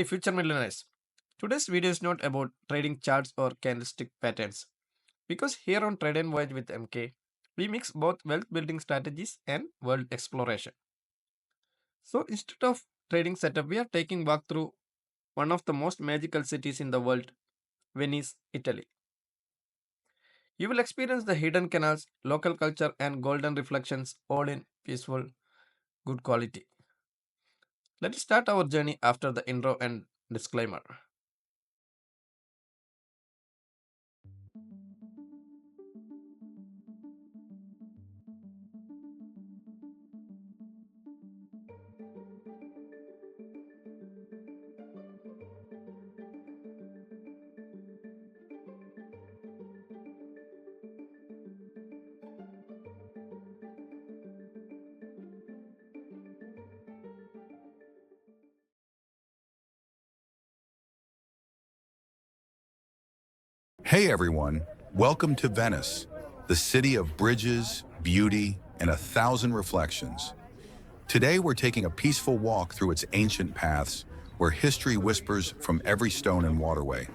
Hey, future millionaires. Today's video is not about trading charts or candlestick patterns because here on Trade and Voyage with MK, we mix both wealth building strategies and world exploration. So instead of trading setup, we are taking walk through one of the most magical cities in the world, Venice, Italy. You will experience the hidden canals, local culture, and golden reflections all in peaceful, good quality. Let's start our journey after the intro and disclaimer. Hey everyone, welcome to Venice, the city of bridges, beauty, and 1,000 reflections. Today we're taking a peaceful walk through its ancient paths where history whispers from every stone and waterway.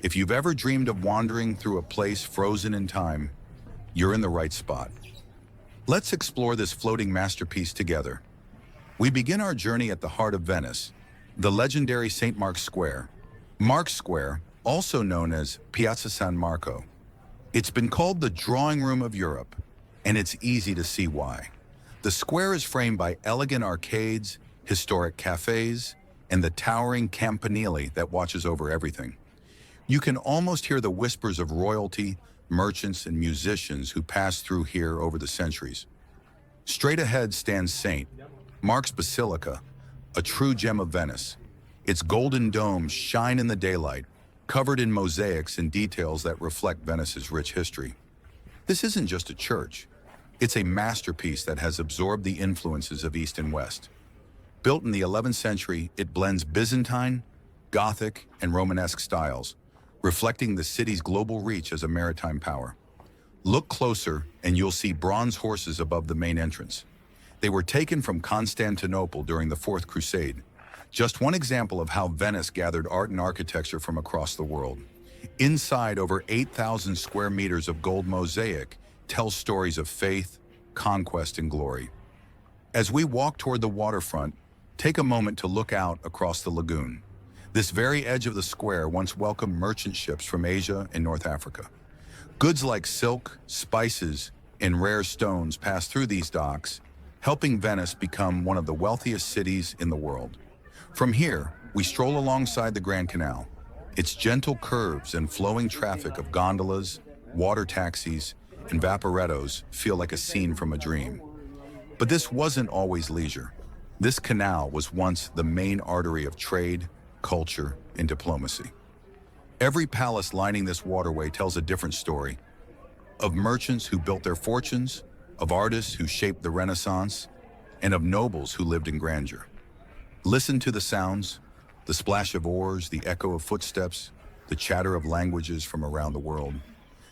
If you've ever dreamed of wandering through a place frozen in time, you're in the right spot. Let's explore this floating masterpiece together. We begin our journey at the heart of Venice, the legendary St. Mark's Square. Mark's Square, also known as Piazza San Marco. It's been called the drawing room of Europe, and it's easy to see why. The square is framed by elegant arcades, historic cafes, and the towering campanile that watches over everything. You can almost hear the whispers of royalty, merchants, and musicians who passed through here over the centuries. Straight ahead stands St. Mark's Basilica, a true gem of Venice. Its golden domes shine in the daylight, covered in mosaics and details that reflect Venice's rich history. This isn't just a church. It's a masterpiece that has absorbed the influences of East and West. Built in the 11th century, it blends Byzantine, Gothic, and Romanesque styles, reflecting the city's global reach as a maritime power. Look closer and you'll see bronze horses above the main entrance. They were taken from Constantinople during the Fourth Crusade. Just one example of how Venice gathered art and architecture from across the world. Inside, over 8,000 square meters of gold mosaic tells stories of faith, conquest, and glory. As we walk toward the waterfront, take a moment to look out across the lagoon. This very edge of the square once welcomed merchant ships from Asia and North Africa. Goods like silk, spices, and rare stones pass through these docks, helping Venice become one of the wealthiest cities in the world. From here, we stroll alongside the Grand Canal. Its gentle curves and flowing traffic of gondolas, water taxis, and vaporettos feel like a scene from a dream. But this wasn't always leisure. This canal was once the main artery of trade, culture, and diplomacy. Every palace lining this waterway tells a different story. Of merchants who built their fortunes, of artists who shaped the Renaissance, and of nobles who lived in grandeur. Listen to the sounds, the splash of oars, the echo of footsteps, the chatter of languages from around the world.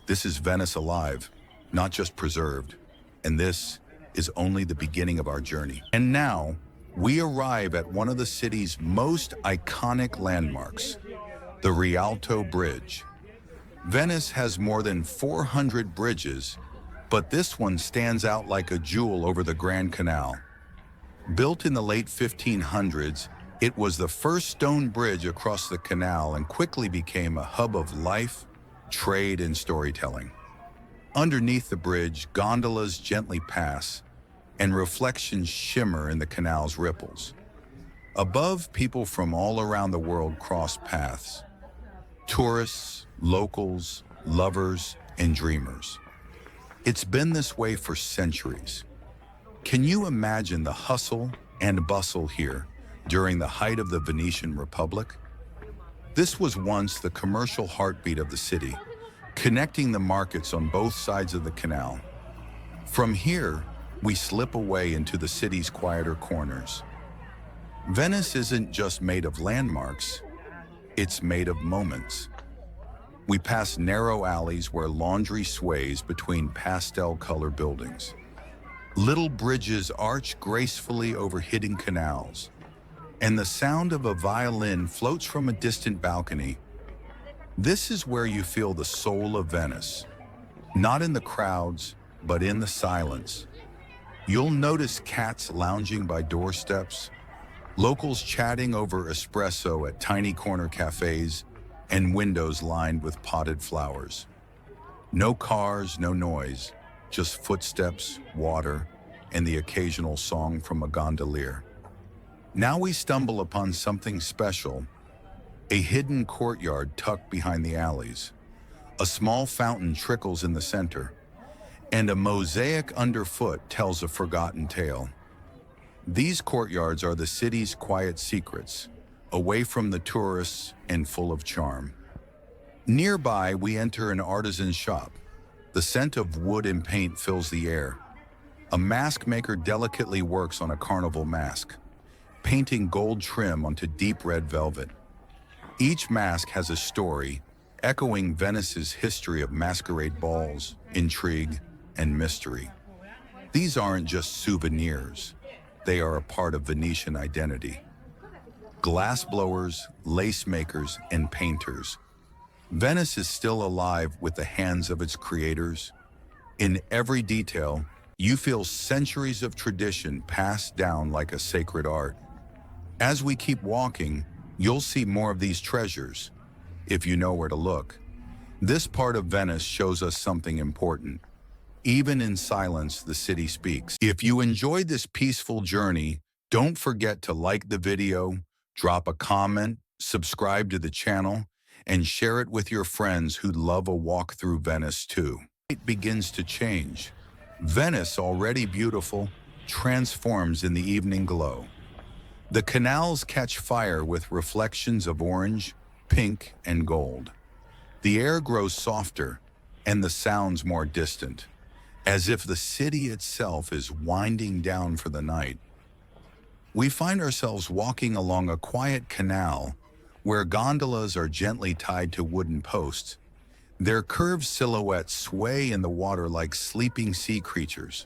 This is Venice alive, not just preserved. And this is only the beginning of our journey. And now, we arrive at one of the city's most iconic landmarks, the Rialto Bridge. Venice has more than 400 bridges, but this one stands out like a jewel over the Grand Canal. Built in the late 1500s, it was the first stone bridge across the canal and quickly became a hub of life, trade, and storytelling. Underneath the bridge, gondolas gently pass, and reflections shimmer in the canal's ripples. Above, people from all around the world cross paths. Tourists, locals, lovers, and dreamers. It's been this way for centuries. Can you imagine the hustle and bustle here during the height of the Venetian Republic? This was once the commercial heartbeat of the city, connecting the markets on both sides of the canal. From here, we slip away into the city's quieter corners. Venice isn't just made of landmarks, it's made of moments. We pass narrow alleys where laundry sways between pastel-colored buildings. Little bridges arch gracefully over hidden canals, and the sound of a violin floats from a distant balcony. This is where you feel the soul of Venice, not in the crowds, but in the silence. You'll notice cats lounging by doorsteps, locals chatting over espresso at tiny corner cafes, and windows lined with potted flowers. No cars, no noise, just footsteps, water, and the occasional song from a gondolier. Now we stumble upon something special, a hidden courtyard tucked behind the alleys. A small fountain trickles in the center, and a mosaic underfoot tells a forgotten tale. These courtyards are the city's quiet secrets, away from the tourists and full of charm. Nearby, we enter an artisan shop. The scent of wood and paint fills the air. A mask maker delicately works on a carnival mask, painting gold trim onto deep red velvet. Each mask has a story, echoing Venice's history of masquerade balls, intrigue, and mystery. These aren't just souvenirs. They are a part of Venetian identity. Glass blowers, lace makers, and painters. Venice is still alive with the hands of its creators. In every detail, you feel centuries of tradition passed down like a sacred art. As we keep walking, you'll see more of these treasures, if you know where to look. This part of Venice shows us something important. Even in silence, the city speaks. If you enjoyed this peaceful journey, don't forget to like the video, drop a comment, subscribe to the channel, and share it with your friends who love a walk through Venice too. It begins to change. Venice, already beautiful, transforms in the evening glow. The canals catch fire with reflections of orange, pink, and gold. The air grows softer, and the sounds more distant, as if the city itself is winding down for the night. We find ourselves walking along a quiet canal where gondolas are gently tied to wooden posts. Their curved silhouettes sway in the water like sleeping sea creatures.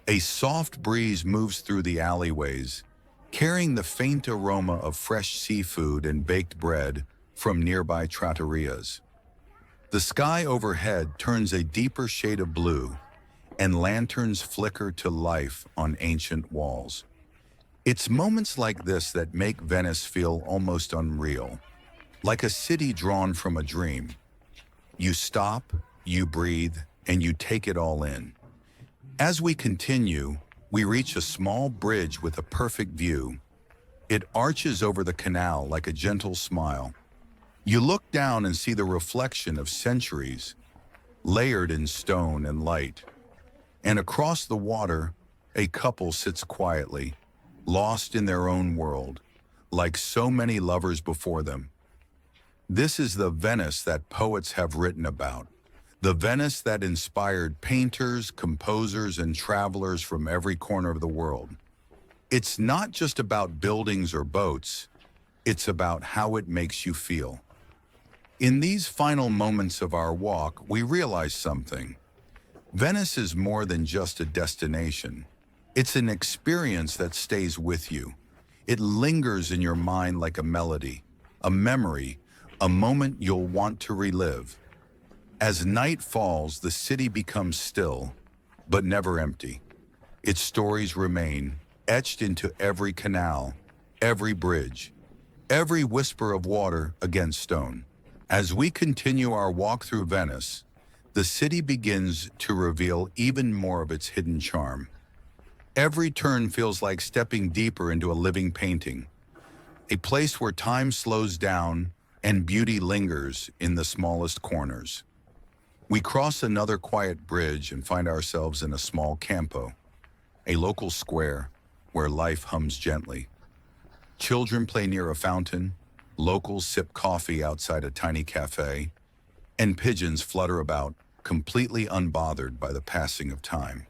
A soft breeze moves through the alleyways, carrying the faint aroma of fresh seafood and baked bread from nearby trattorias. The sky overhead turns a deeper shade of blue, and lanterns flicker to life on ancient walls. It's moments like this that make Venice feel almost unreal, like a city drawn from a dream. You stop, you breathe, and you take it all in. As we continue, we reach a small bridge with a perfect view. It arches over the canal like a gentle smile. You look down and see the reflection of centuries, layered in stone and light. And across the water, a couple sits quietly, lost in their own world, like so many lovers before them. This is the Venice that poets have written about, the Venice that inspired painters, composers, and travelers from every corner of the world. It's not just about buildings or boats, it's about how it makes you feel. In these final moments of our walk, we realize something. Venice is more than just a destination. It's an experience that stays with you. It lingers in your mind like a melody, a memory, a moment you'll want to relive. As night falls, the city becomes still, but never empty. Its stories remain, etched into every canal, every bridge, every whisper of water against stone. As we continue our walk through Venice, the city begins to reveal even more of its hidden charm. Every turn feels like stepping deeper into a living painting, a place where time slows down and beauty lingers in the smallest corners. We cross another quiet bridge and find ourselves in a small campo, a local square where life hums gently. Children play near a fountain, locals sip coffee outside a tiny cafe, and pigeons flutter about, completely unbothered by the passing of time.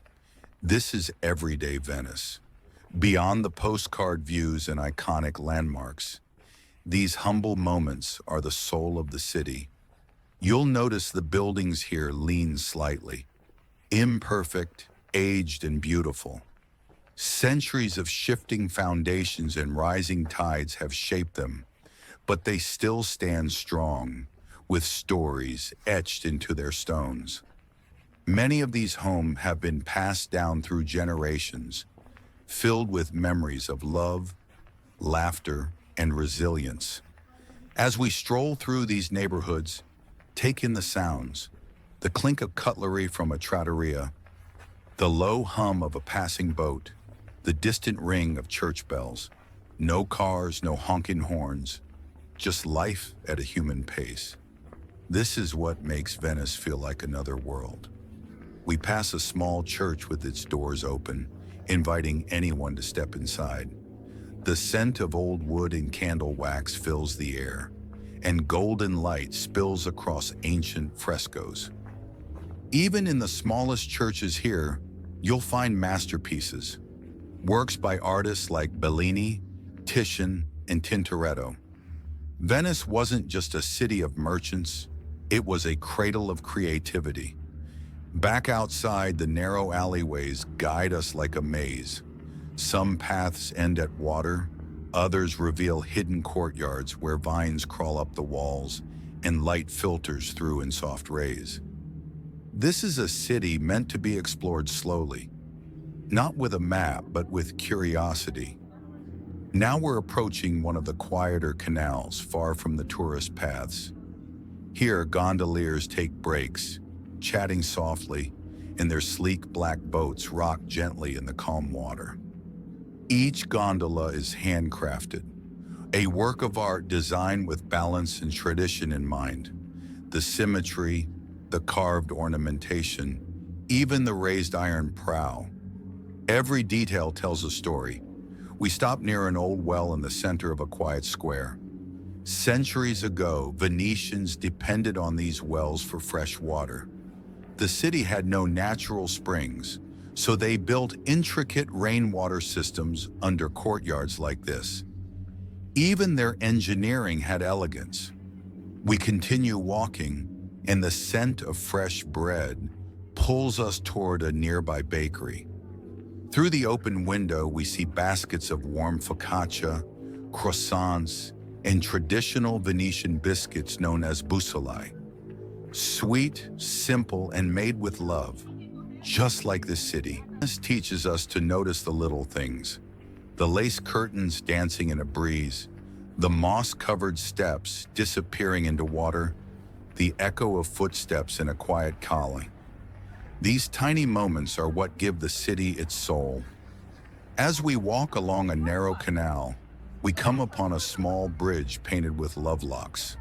This is everyday Venice. Beyond the postcard views and iconic landmarks, these humble moments are the soul of the city. You'll notice the buildings here lean slightly, imperfect, aged, and beautiful. Centuries of shifting foundations and rising tides have shaped them, but they still stand strong, with stories etched into their stones. Many of these homes have been passed down through generations, filled with memories of love, laughter, and resilience. As we stroll through these neighborhoods, take in the sounds, the clink of cutlery from a trattoria, the low hum of a passing boat, the distant ring of church bells. No cars, no honking horns, just life at a human pace. This is what makes Venice feel like another world. We pass a small church with its doors open, inviting anyone to step inside. The scent of old wood and candle wax fills the air, and golden light spills across ancient frescoes. Even in the smallest churches here, you'll find masterpieces, works by artists like Bellini, Titian, and Tintoretto. Venice wasn't just a city of merchants, it was a cradle of creativity. Back outside, the narrow alleyways guide us like a maze. Some paths end at water, others reveal hidden courtyards where vines crawl up the walls and light filters through in soft rays. This is a city meant to be explored slowly, not with a map, but with curiosity. Now we're approaching one of the quieter canals far from the tourist paths. Here, gondoliers take breaks, chatting softly, and their sleek black boats rock gently in the calm water. Each gondola is handcrafted, a work of art designed with balance and tradition in mind. The symmetry, the carved ornamentation, even the raised iron prow. Every detail tells a story. We stop near an old well in the center of a quiet square. Centuries ago, Venetians depended on these wells for fresh water. The city had no natural springs, so they built intricate rainwater systems under courtyards like this. Even their engineering had elegance. We continue walking, and the scent of fresh bread pulls us toward a nearby bakery. Through the open window, we see baskets of warm focaccia, croissants, and traditional Venetian biscuits known as bussolai. Sweet, simple, and made with love, just like the city. This teaches us to notice the little things. The lace curtains dancing in a breeze, the moss-covered steps disappearing into water, the echo of footsteps in a quiet calling. These tiny moments are what give the city its soul. As we walk along a narrow canal, we come upon a small bridge painted with love locks.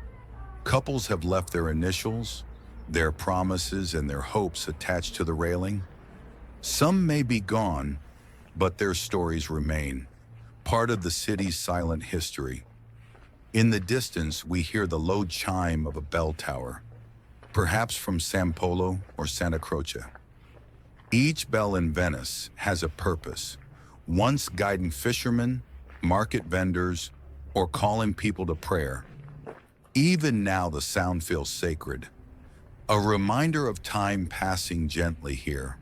Couples have left their initials, their promises, and their hopes attached to the railing. Some may be gone, but their stories remain, part of the city's silent history. In the distance, we hear the low chime of a bell tower, perhaps from San Polo or Santa Croce. Each bell in Venice has a purpose, once guiding fishermen, market vendors, or calling people to prayer. Even now, the sound feels sacred, a reminder of time passing gently here.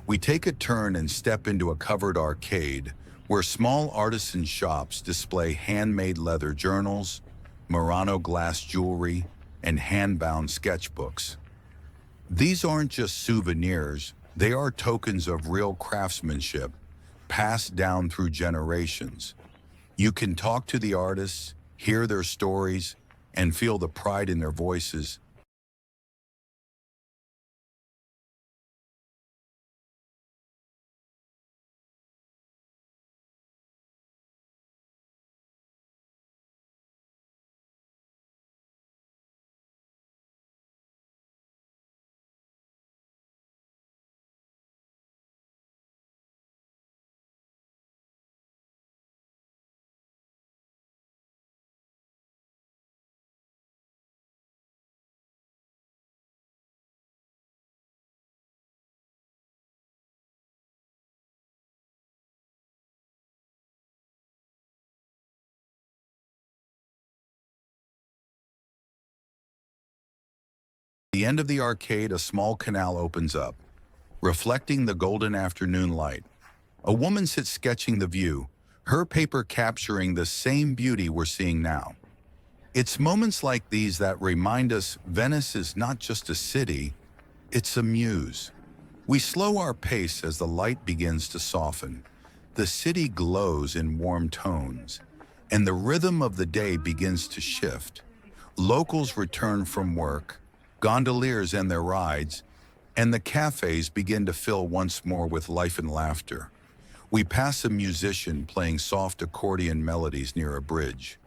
We take a turn and step into a covered arcade where small artisan shops display handmade leather journals, Murano glass jewelry, and hand-bound sketchbooks. These aren't just souvenirs, they are tokens of real craftsmanship, passed down through generations. You can talk to the artists, hear their stories, and feel the pride in their voices. At the end of the arcade, a small canal opens up, reflecting the golden afternoon light. A woman sits sketching the view, her paper capturing the same beauty we're seeing now. It's moments like these that remind us Venice is not just a city, it's a muse. We slow our pace as the light begins to soften. The city glows in warm tones, and the rhythm of the day begins to shift. Locals return from work, gondoliers end their rides, and the cafes begin to fill once more with life and laughter. We pass a musician playing soft accordion melodies near a bridge.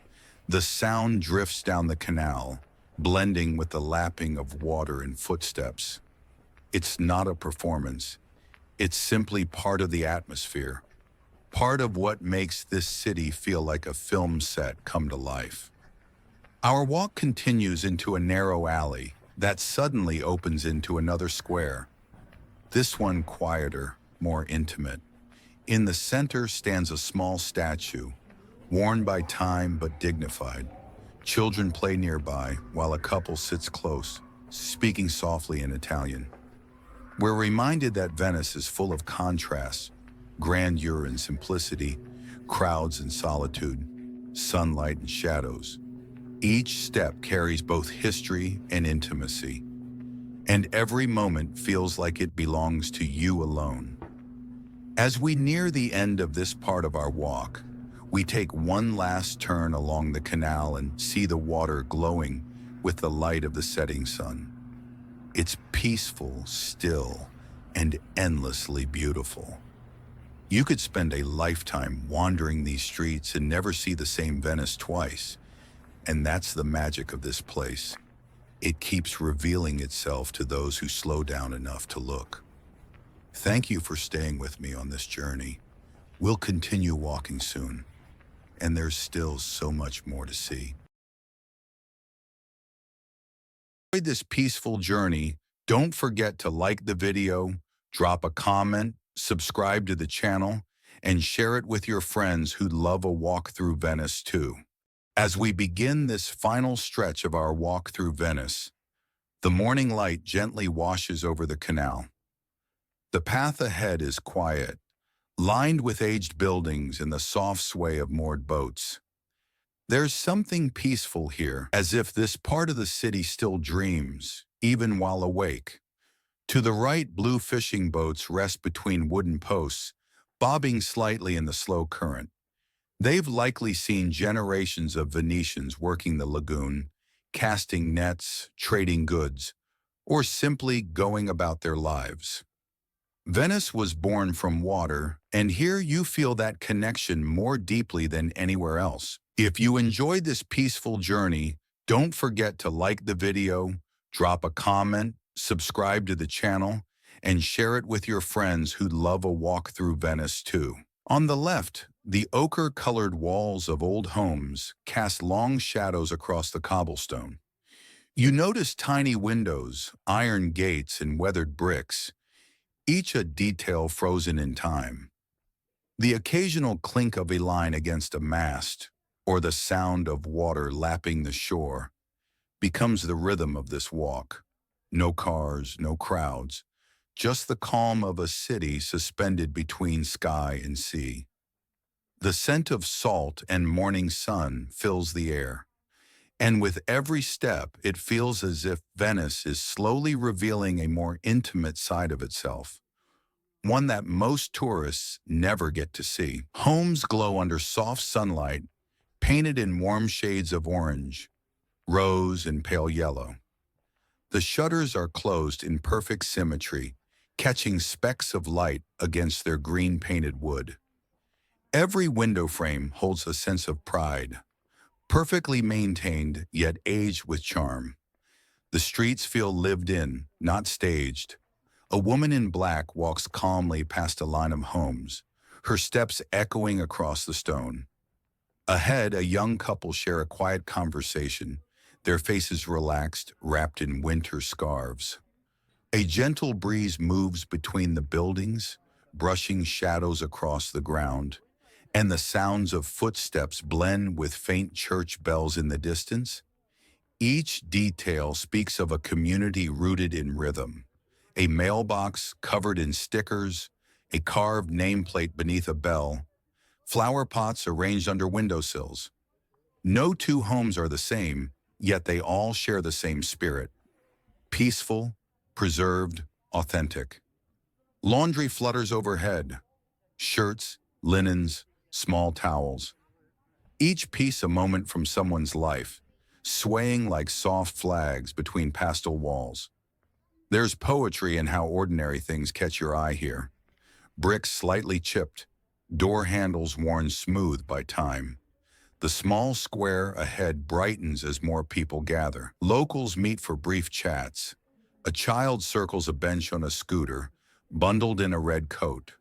The sound drifts down the canal, blending with the lapping of water and footsteps. It's not a performance. It's simply part of the atmosphere, part of what makes this city feel like a film set come to life. Our walk continues into a narrow alley that suddenly opens into another square, this one quieter, more intimate. In the center stands a small statue, worn by time but dignified. Children play nearby while a couple sits close, speaking softly in Italian. We're reminded that Venice is full of contrasts, grandeur and simplicity, crowds and solitude, sunlight and shadows. Each step carries both history and intimacy, and every moment feels like it belongs to you alone. As we near the end of this part of our walk, we take one last turn along the canal and see the water glowing with the light of the setting sun. It's peaceful, still, and endlessly beautiful. You could spend a lifetime wandering these streets and never see the same Venice twice. And that's the magic of this place. It keeps revealing itself to those who slow down enough to look. Thank you for staying with me on this journey. We'll continue walking soon, and there's still so much more to see. Enjoy this peaceful journey. Don't forget to like the video, drop a comment, subscribe to the channel, and share it with your friends who love a walk through Venice too. As we begin this final stretch of our walk through Venice, the morning light gently washes over the canal. The path ahead is quiet, lined with aged buildings and the soft sway of moored boats. There's something peaceful here, as if this part of the city still dreams, even while awake. To the right, blue fishing boats rest between wooden posts, bobbing slightly in the slow current. They've likely seen generations of Venetians working the lagoon, casting nets, trading goods, or simply going about their lives. Venice was born from water, and here you feel that connection more deeply than anywhere else. If you enjoyed this peaceful journey, don't forget to like the video, drop a comment, subscribe to the channel, and share it with your friends who love a walk through Venice too. On the left, the ochre-colored walls of old homes cast long shadows across the cobblestone. You notice tiny windows, iron gates, and weathered bricks, each a detail frozen in time. The occasional clink of a line against a mast, or the sound of water lapping the shore, becomes the rhythm of this walk. No cars, no crowds, just the calm of a city suspended between sky and sea. The scent of salt and morning sun fills the air, and with every step it feels as if Venice is slowly revealing a more intimate side of itself, one that most tourists never get to see. Homes glow under soft sunlight, painted in warm shades of orange, rose, and pale yellow. The shutters are closed in perfect symmetry, catching specks of light against their green-painted wood. Every window frame holds a sense of pride, perfectly maintained yet aged with charm. The streets feel lived in, not staged. A woman in black walks calmly past a line of homes, her steps echoing across the stone. Ahead, a young couple share a quiet conversation, their faces relaxed, wrapped in winter scarves. A gentle breeze moves between the buildings, brushing shadows across the ground, and the sounds of footsteps blend with faint church bells in the distance. Each detail speaks of a community rooted in rhythm. A mailbox covered in stickers, a carved nameplate beneath a bell, flower pots arranged under windowsills. No two homes are the same, yet they all share the same spirit: peaceful, preserved, authentic. Laundry flutters overhead, shirts, linens, small towels. Each piece a moment from someone's life, swaying like soft flags between pastel walls. There's poetry in how ordinary things catch your eye here. Bricks slightly chipped, door handles worn smooth by time. The small square ahead brightens as more people gather. Locals meet for brief chats. A child circles a bench on a scooter, bundled in a red coat.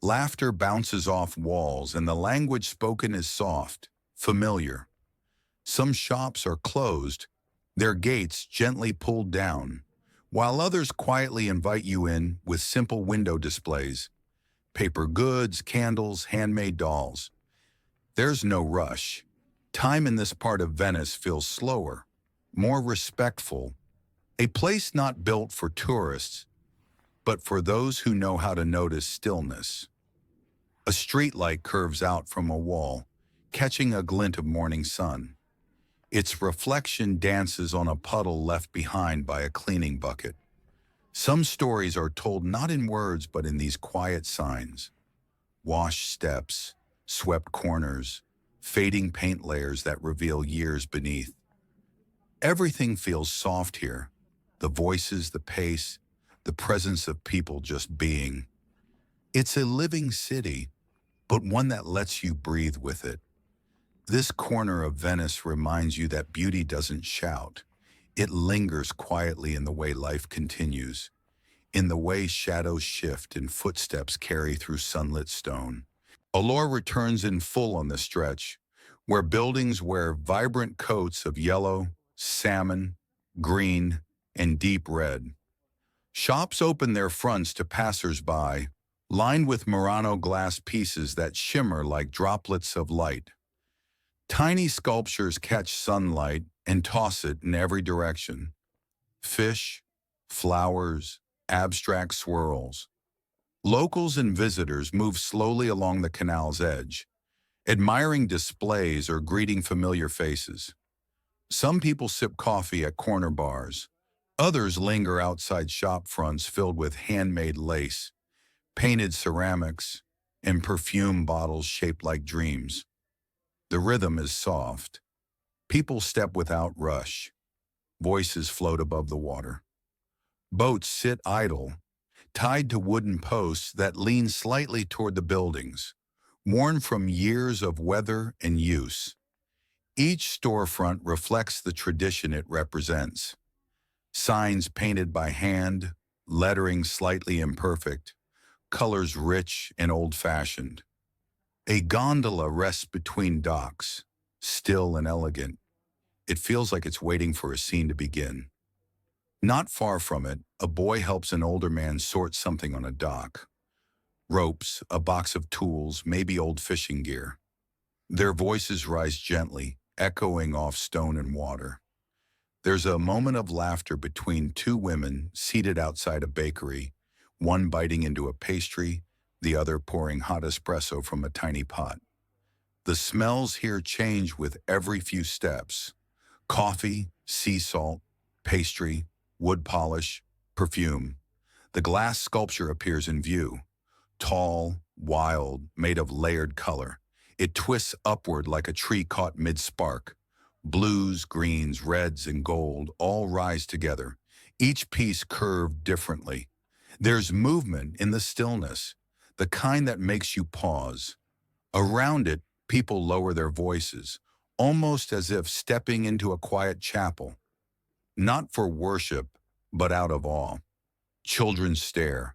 Laughter bounces off walls and the language spoken is soft, familiar. Some shops are closed, their gates gently pulled down, while others quietly invite you in with simple window displays: paper goods, candles, handmade dolls. There's no rush. Time in this part of Venice feels slower, more respectful, a place not built for tourists, but for those who know how to notice stillness. A streetlight curves out from a wall, catching a glint of morning sun. Its reflection dances on a puddle left behind by a cleaning bucket. Some stories are told not in words but in these quiet signs: washed steps, swept corners, fading paint layers that reveal years beneath. Everything feels soft here: the voices, the pace, the presence of people just being. It's a living city, but one that lets you breathe with it. This corner of Venice reminds you that beauty doesn't shout. It lingers quietly in the way life continues, in the way shadows shift and footsteps carry through sunlit stone. Allure returns in full on this stretch, where buildings wear vibrant coats of yellow, salmon, green, and deep red. Shops open their fronts to passers-by, lined with Murano glass pieces that shimmer like droplets of light. Tiny sculptures catch sunlight and toss it in every direction. Fish, flowers, abstract swirls. Locals and visitors move slowly along the canal's edge, admiring displays or greeting familiar faces. Some people sip coffee at corner bars. Others linger outside shop fronts filled with handmade lace, painted ceramics, and perfume bottles shaped like dreams. The rhythm is soft. People step without rush. Voices float above the water. Boats sit idle, tied to wooden posts that lean slightly toward the buildings, worn from years of weather and use. Each storefront reflects the tradition it represents. Signs painted by hand, lettering slightly imperfect, colors rich and old-fashioned. A gondola rests between docks, still and elegant. It feels like it's waiting for a scene to begin. Not far from it, a boy helps an older man sort something on a dock. Ropes, a box of tools, maybe old fishing gear. Their voices rise gently, echoing off stone and water. There's a moment of laughter between two women seated outside a bakery, one biting into a pastry, the other pouring hot espresso from a tiny pot. The smells here change with every few steps: coffee, sea salt, pastry, wood polish, perfume. The glass sculpture appears in view, tall, wild, made of layered color. It twists upward like a tree caught mid-spark. Blues, greens, reds, and gold all rise together, each piece curved differently. There's movement in the stillness, the kind that makes you pause. Around it, people lower their voices, almost as if stepping into a quiet chapel. Not for worship, but out of awe. Children stare.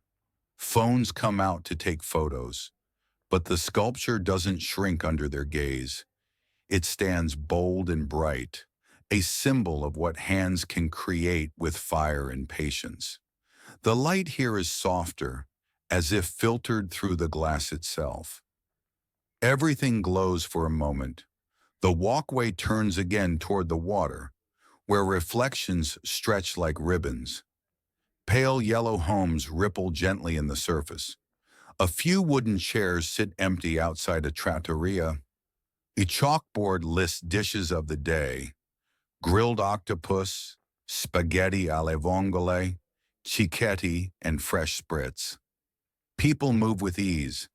Phones come out to take photos. But the sculpture doesn't shrink under their gaze. It stands bold and bright, a symbol of what hands can create with fire and patience. The light here is softer, as if filtered through the glass itself. Everything glows for a moment. The walkway turns again toward the water, where reflections stretch like ribbons. Pale yellow homes ripple gently in the surface. A few wooden chairs sit empty outside a trattoria. A chalkboard lists dishes of the day: grilled octopus, spaghetti alle vongole, cicchetti, and fresh spritz. People move with ease.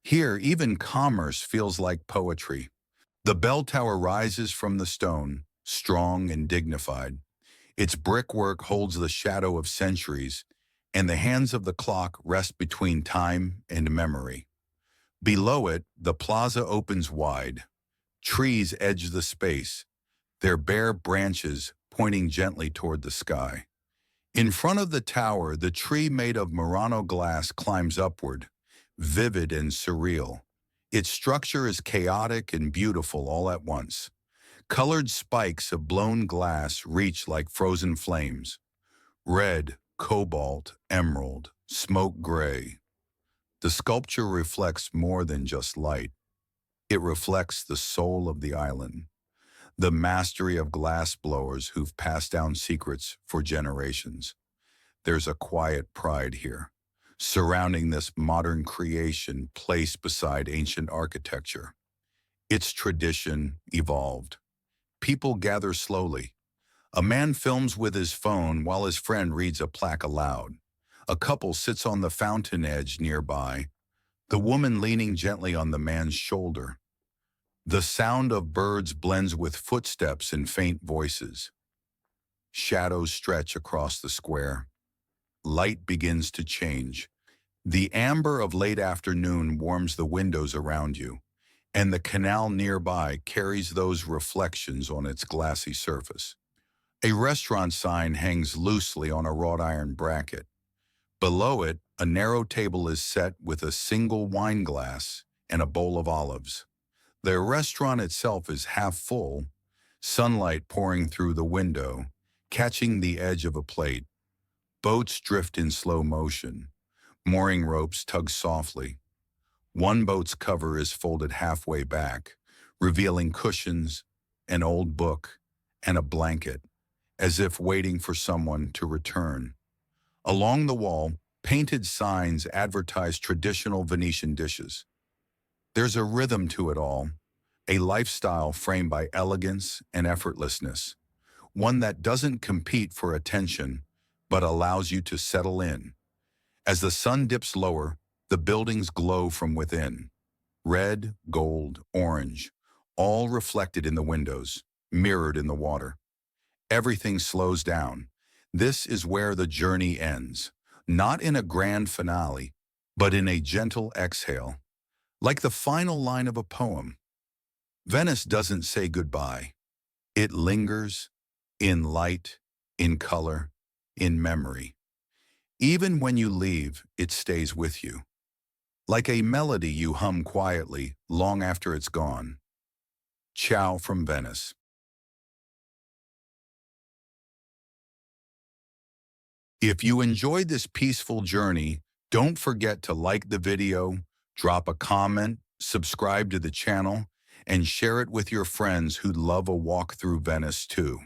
Here, even commerce feels like poetry. The bell tower rises from the stone, strong and dignified. Its brickwork holds the shadow of centuries, and the hands of the clock rest between time and memory. Below it, the plaza opens wide. Trees edge the space, their bare branches pointing gently toward the sky. In front of the tower, the tree made of Murano glass climbs upward, vivid and surreal. Its structure is chaotic and beautiful all at once. Colored spikes of blown glass reach like frozen flames: red, cobalt, emerald, smoke gray. The sculpture reflects more than just light. It reflects the soul of the island, the mastery of glass blowers who've passed down secrets for generations. There's a quiet pride here, surrounding this modern creation placed beside ancient architecture. Its tradition evolved. People gather slowly. A man films with his phone while his friend reads a plaque aloud. A couple sits on the fountain edge nearby, the woman leaning gently on the man's shoulder. The sound of birds blends with footsteps and faint voices. Shadows stretch across the square. Light begins to change. The amber of late afternoon warms the windows around you, and the canal nearby carries those reflections on its glassy surface. A restaurant sign hangs loosely on a wrought iron bracket. Below it, a narrow table is set with a single wine glass and a bowl of olives. The restaurant itself is half full, sunlight pouring through the window, catching the edge of a plate. Boats drift in slow motion. Mooring ropes tug softly. One boat's cover is folded halfway back, revealing cushions, an old book, and a blanket, as if waiting for someone to return. Along the wall, painted signs advertise traditional Venetian dishes. There's a rhythm to it all, a lifestyle framed by elegance and effortlessness, one that doesn't compete for attention, but allows you to settle in. As the sun dips lower, the buildings glow from within. Red, gold, orange, all reflected in the windows, mirrored in the water. Everything slows down. This is where the journey ends, not in a grand finale, but in a gentle exhale, like the final line of a poem. Venice doesn't say goodbye. It lingers, in light, in color, in memory. Even when you leave, it stays with you, like a melody you hum quietly long after it's gone. Ciao from Venice. If you enjoyed this peaceful journey, don't forget to like the video, drop a comment, subscribe to the channel, and share it with your friends who'd love a walk through Venice too.